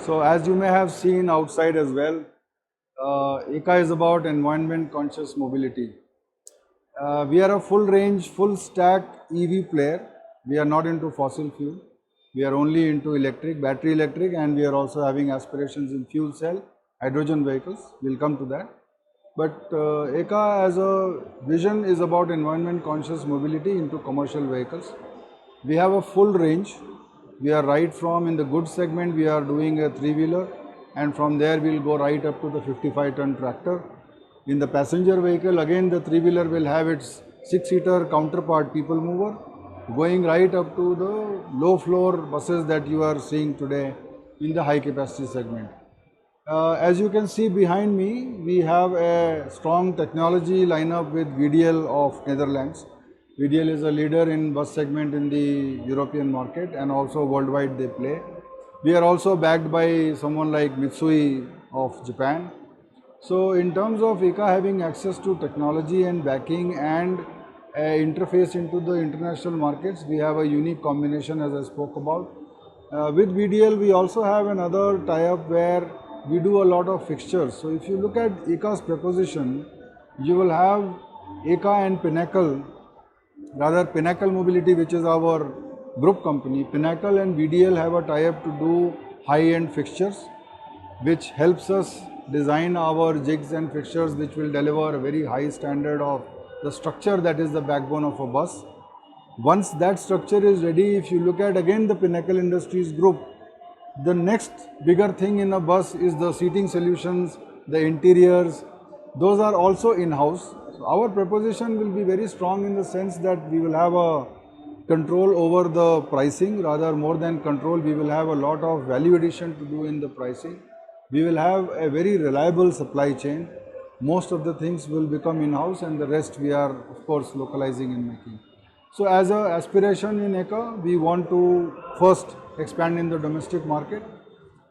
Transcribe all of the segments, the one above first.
So as you may have seen outside as well, EKA is about environment conscious mobility. We are a full range, full stack EV player. We are not into fossil fuel. We are only into electric, battery electric, and we are also having aspirations in fuel cell, hydrogen vehicles. We'll come to that. But EKA as a vision is about environment conscious mobility into commercial vehicles. We have a full range. We are right from in the goods segment, we are doing a three-wheeler, and from there we'll go right up to the 55-ton tractor. In the passenger vehicle, again the three-wheeler will have its six-seater counterpart people mover, going right up to the low-floor buses that you are seeing today in the high-capacity segment. As you can see behind me, we have a strong technology lineup with VDL of Netherlands. VDL is a leader in bus segment in the European market and also worldwide they play. We are also backed by someone like Mitsui of Japan. So in terms of EKA having access to technology and backing and interface into the international markets, we have a unique combination as I spoke about. With VDL, we also have another tie-up where we do a lot of fixtures. So if you look at EKA's proposition, you will have EKA and Pinnacle, rather Pinnacle Mobility, which is our group company. Pinnacle and VDL have a tie-up to do high-end fixtures, which helps us design our jigs and fixtures which will deliver a very high standard of the structure that is the backbone of a bus. Once that structure is ready, if you look at again the Pinnacle Industries group, the next bigger thing in a bus is the seating solutions, the interiors, those are also in-house. So our proposition will be very strong in the sense that we will have a control over the pricing, rather more than control, we will have a lot of value addition to do in the pricing. We will have a very reliable supply chain. Most of the things will become in-house and the rest we are of course localizing and making. So as an aspiration in EKA, we want to first expand in the domestic market.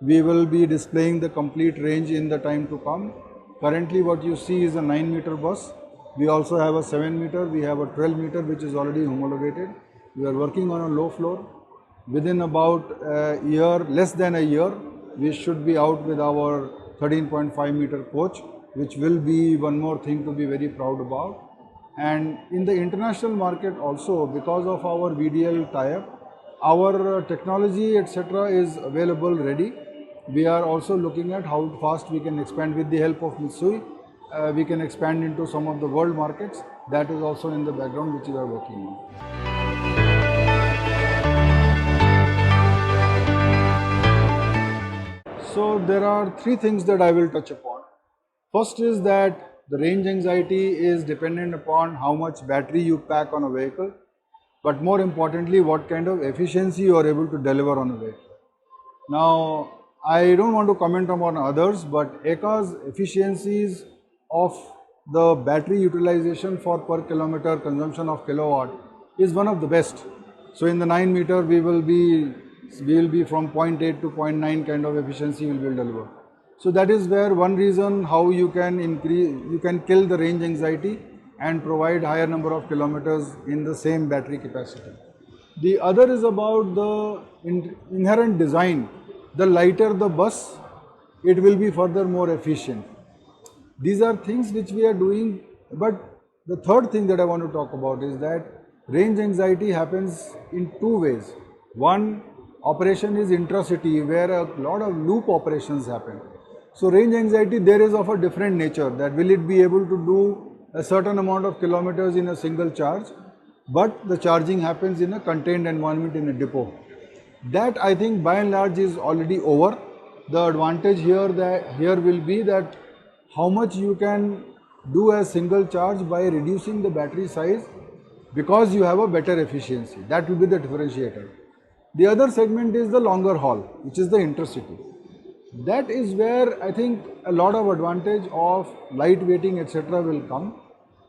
We will be displaying the complete range in the time to come. Currently what you see is a 9-meter bus. We also have a 7-meter, we have a 12-meter which is already homologated. We are working on a low floor. Within about a year, less than a year, we should be out with our 13.5-meter coach, which will be one more thing to be very proud about. And in the international market also, because of our VDL tie-up, our technology etc. is available ready. We are also looking at how fast we can expand with the help of Mitsui. We can expand into some of the world markets. That is also in the background which we are working on. So there are three things that I will touch upon. First is that the range anxiety is dependent upon how much battery you pack on a vehicle, but more importantly, what kind of efficiency you are able to deliver on a vehicle. Now, I don't want to comment on others, but EKA's efficiencies of the battery utilization for per kilometer consumption of kilowatt is one of the best. So in the 9-meter, we will be from 0.8 to 0.9 kind of efficiency we will deliver. So that is where one reason how you can kill the range anxiety and provide higher number of kilometers in the same battery capacity. The other is about the inherent design. The lighter the bus, it will be further more efficient. These are things which we are doing, but the third thing that I want to talk about is that range anxiety happens in two ways. One, operation is intracity, where a lot of loop operations happen. So range anxiety there is of a different nature, that will it be able to do a certain amount of kilometers in a single charge, but the charging happens in a contained environment in a depot. That I think by and large is already over. The advantage here will be that how much you can do a single charge by reducing the battery size because you have a better efficiency. That will be the differentiator. The other segment is the longer haul, which is the intercity. That is where I think a lot of advantage of lightweighting etc. will come,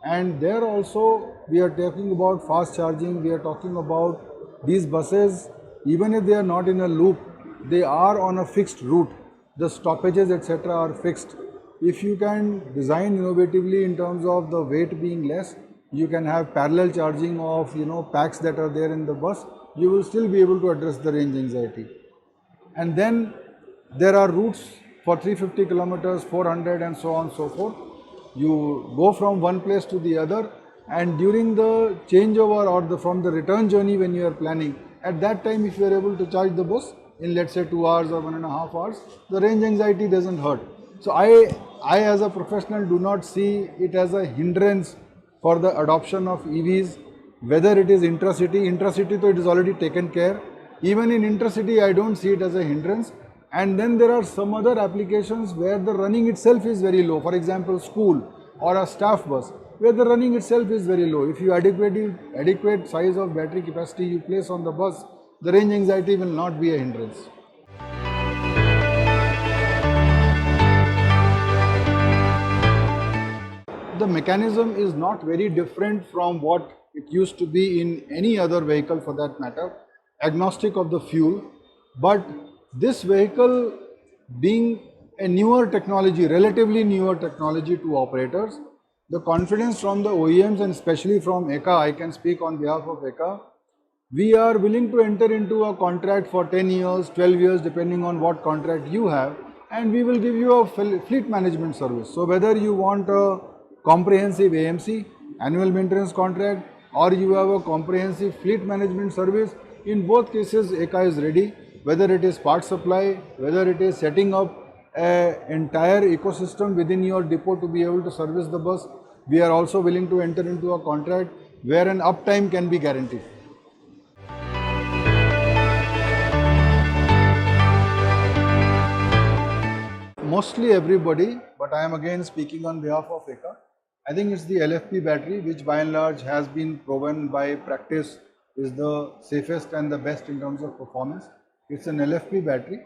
and there also we are talking about fast charging, we are talking about these buses, even if they are not in a loop, they are on a fixed route, the stoppages etc. are fixed. If you can design innovatively in terms of the weight being less, you can have parallel charging of packs that are there in the bus, you will still be able to address the range anxiety. And then There are routes for 350 kilometers, 400 and so on and so forth. You go from one place to the other, and during the changeover or from the return journey when you are planning, at that time if you are able to charge the bus in, let's say, 2 hours or 1.5 hours, the range anxiety doesn't hurt. So I as a professional do not see it as a hindrance for the adoption of EVs, whether it is intracity so it is already taken care. Even in intercity, I don't see it as a hindrance. And then there are some other applications where the running itself is very low. For example, school or a staff bus, where the running itself is very low. If you adequate size of battery capacity you place on the bus, the range anxiety will not be a hindrance. The mechanism is not very different from what it used to be in any other vehicle for that matter, agnostic of the fuel. But this vehicle being a newer technology, relatively newer technology to operators, the confidence from the OEMs and especially from EKA, I can speak on behalf of EKA, we are willing to enter into a contract for 10 years, 12 years, depending on what contract you have, and we will give you a fleet management service. So whether you want a comprehensive AMC, annual maintenance contract, or you have a comprehensive fleet management service, in both cases EKA is ready, whether it is part supply, whether it is setting up an entire ecosystem within your depot to be able to service the bus. We are also willing to enter into a contract where an uptime can be guaranteed. Mostly everybody, but I am again speaking on behalf of EKA. I think it's the LFP battery, which by and large has been proven by practice is the safest and the best in terms of performance. It's an LFP battery.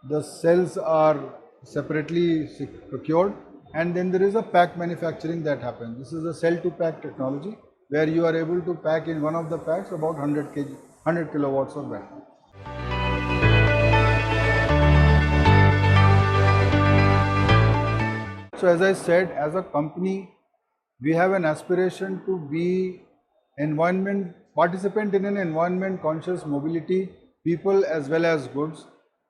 The cells are separately procured, and then there is a pack manufacturing that happens. This is a cell to pack technology where you are able to pack in one of the packs about 100 kg, 100 kilowatts of battery. So as I said, as a company, we have an aspiration to be participant in an environment conscious mobility, people as well as goods.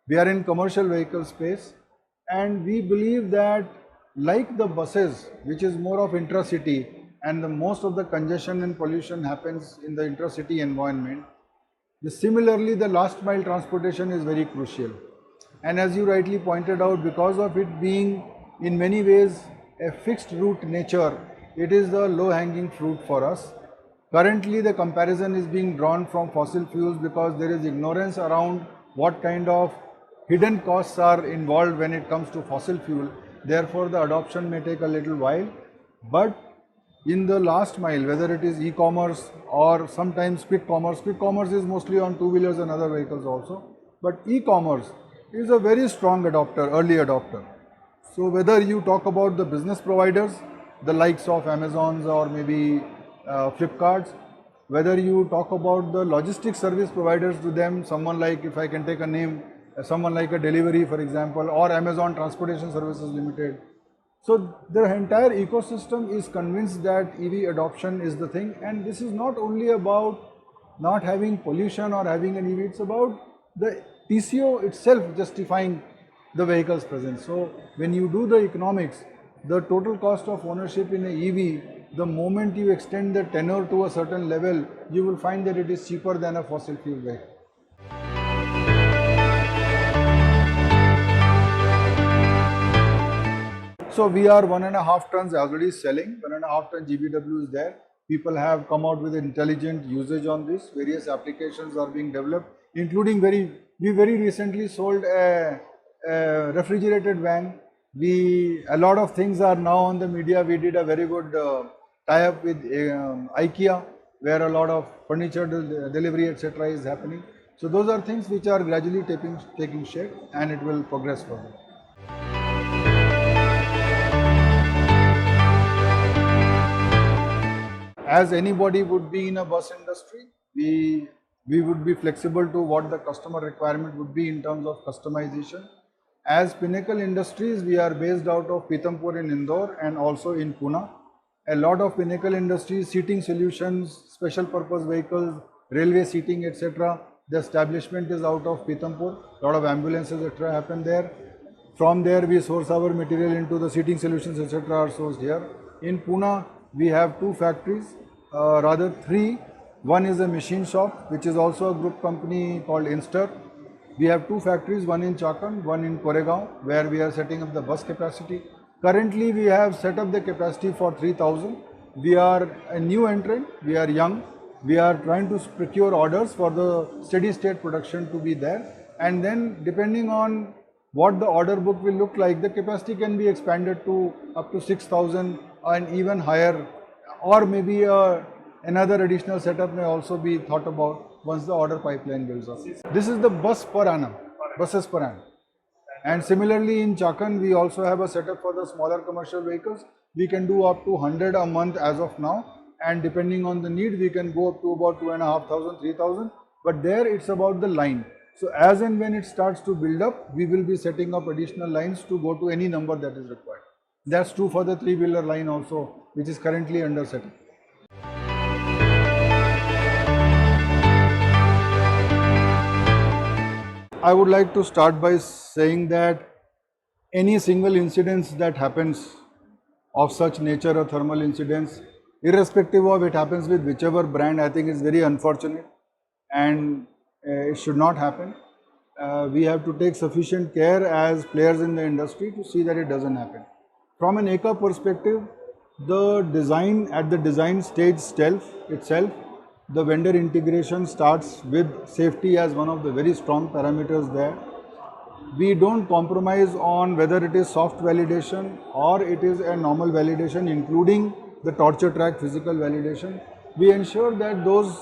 We are in commercial vehicle space, and we believe that like the buses, which is more of intracity, and most of the congestion and pollution happens in the intracity environment, similarly the last mile transportation is very crucial. And as you rightly pointed out, because of it being in many ways a fixed route nature, it is the low hanging fruit for us. Currently the comparison is being drawn from fossil fuels because there is ignorance around what kind of hidden costs are involved when it comes to fossil fuel. Therefore the adoption may take a little while, but in the last mile, whether it is e-commerce or sometimes quick commerce is mostly on two-wheelers and other vehicles also, but e-commerce is a very strong adopter, early adopter. So whether you talk about the business providers, the likes of Amazons or maybe Flipkarts, whether you talk about the logistics service providers to them, someone like, if I can take a name, someone like a Delivery for example, or Amazon Transportation Services Limited. So the entire ecosystem is convinced that EV adoption is the thing, and this is not only about not having pollution or having an EV, it's about the TCO itself justifying the vehicle's presence. So when you do the economics, the total cost of ownership in an EV, the moment you extend the tenure to a certain level, you will find that it is cheaper than a fossil fuel vehicle. So we are 1.5 tons already selling, 1.5 ton GVW is there. People have come out with intelligent usage on this. Various applications are being developed, including we very recently sold a refrigerated van. A lot of things are now on the media. We did a very good tie-up with IKEA, where a lot of furniture delivery etc. is happening. So those are things which are gradually taking shape, and it will progress further. As anybody would be in a bus industry, we would be flexible to what the customer requirement would be in terms of customization. As Pinnacle Industries, we are based out of Pithampur in Indore and also in Pune. A lot of Pinnacle Industries, seating solutions, special purpose vehicles, railway seating etc. The establishment is out of Pithampur. A lot of ambulances etc. happen there. From there we source our material into the seating solutions, etc. are sourced here. In Pune we have 2 factories, rather 3. One is a machine shop, which is also a group company called Inster. We have 2 factories, one in Chakan, one in Koregaon, where we are setting up the bus capacity. Currently we have set up the capacity for 3000. We are a new entrant, we are young, we are trying to procure orders for the steady state production to be there, and then depending on what the order book will look like, the capacity can be expanded to up to 6000 and even higher, or maybe another additional setup may also be thought about once the order pipeline builds up. This is the bus per annum, buses per annum. And similarly in Chakan, we also have a setup for the smaller commercial vehicles. We can do up to 100 a month as of now, and depending on the need, we can go up to about 2,500, 3,000. But there it's about the line. So as and when it starts to build up, we will be setting up additional lines to go to any number that is required. That's true for the 3-wheeler line also, which is currently under setting. I would like to start by saying that any single incident that happens of such nature, a thermal incidents, irrespective of it happens with whichever brand, I think is very unfortunate, and it should not happen. We have to take sufficient care as players in the industry to see that it doesn't happen. From an EKA perspective, the design at the design stage itself, the vendor integration starts with safety as one of the very strong parameters there. We don't compromise on whether it is soft validation or it is a normal validation, including the torture track physical validation. We ensure that those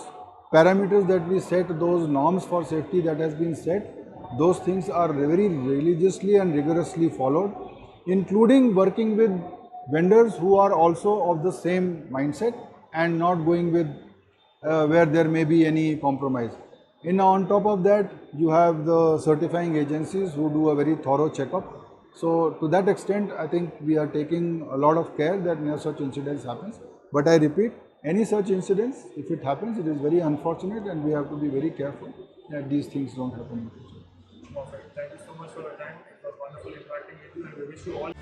parameters that we set, those norms for safety that has been set, those things are very religiously and rigorously followed, including working with vendors who are also of the same mindset and not going with where there may be any compromise. On top of that, you have the certifying agencies who do a very thorough checkup. So to that extent, I think we are taking a lot of care that no such incidents happens. But I repeat, any such incidents, if it happens, it is very unfortunate, and we have to be very careful that these things don't happen in the future. Perfect. Thank you so much for your time. It was wonderful interacting with you, and we wish you all